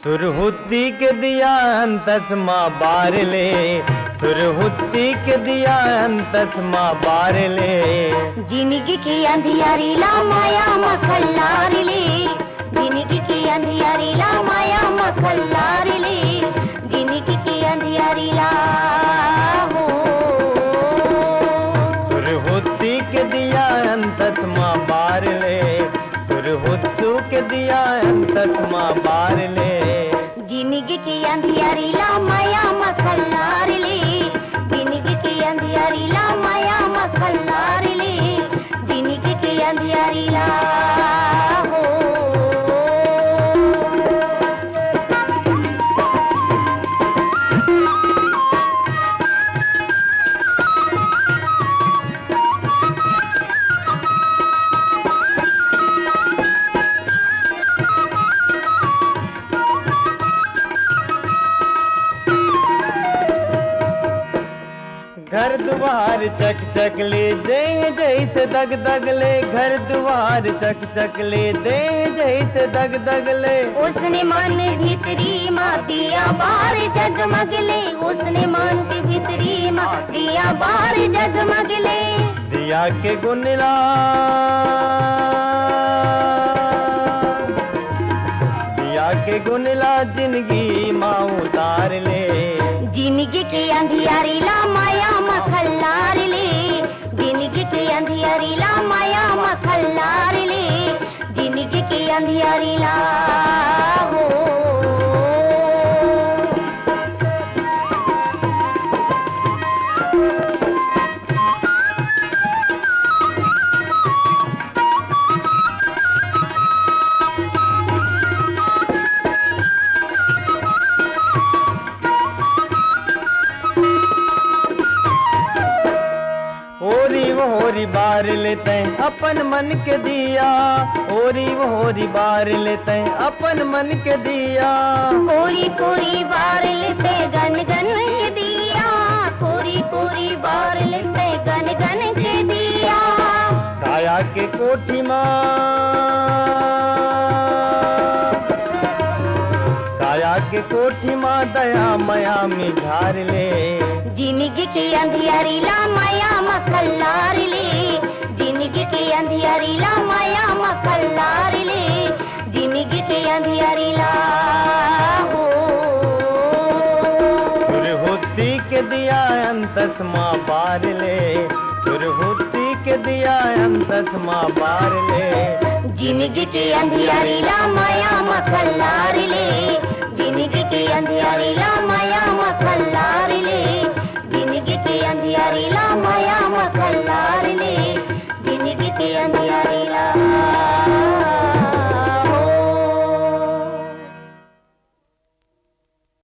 सुरहुती के दिया तस्मा बार ले, सुरहुती के दिया तस्मा बार ले। जिंदगी की अंधियारी ला माया मखल्लार ले, जिंदगी की अंधियारी ला माया मखल्लार ले, जिंदगी की अंधियारी ला हो। सुरहुती के दिया तस्मा बार ले, सुरहुतू के दिया तस्मा बार ले। जिंदगी की अंधियारी ला माया मखल्लार ले, जिंदगी की अंधियारी ला माया मखल्लार ले, जिंदगी की अंधियारी ला हो। घर द्वार चक चक ले दे जैसे दग दग ले, घर द्वार चक चक ले दे जैसे दग दग ले। उसने मन भीतरी माँ दिया बार जगमग ले, उसने मन के भीतरी माँ दिया बार जगमग ले। दिया के गुनला दिया के गुनला जिंदगी माँ उतार ले। जिंदगी की अंधियारी ला माया मखल्लार ले, जिंदगी की अंधियारी ला माया मखल्लार ले, जिंदगी की अंधियारी ला हो। होरी बार लेते अपन मन के दिया, ओरी होरी बार लेते अपन मन के दिया। कोरी कोरी बार लेते गन गन के दिया, कोरी कोरी बार लेते गन गन के दिया। काया के कोठी माँ, काया के कोठी माँ दया माया में झार ले। जिंदगी की अंधियारी ला माया मखल्लार ले, जिंदगी की अंधियारी ला माया मखल्लार ले, जिंदगी की अंधियारी ला हो। सुरहुती के दिया तस्मा बार ले, सुरहुती के दिया तस्मा बार ले। जिंदगी की अंधियारी ला माया मखल्लार ले, जिंदगी की अंधियारी ला माया मखल्लार ले, जिंदगी की अंधियारी ला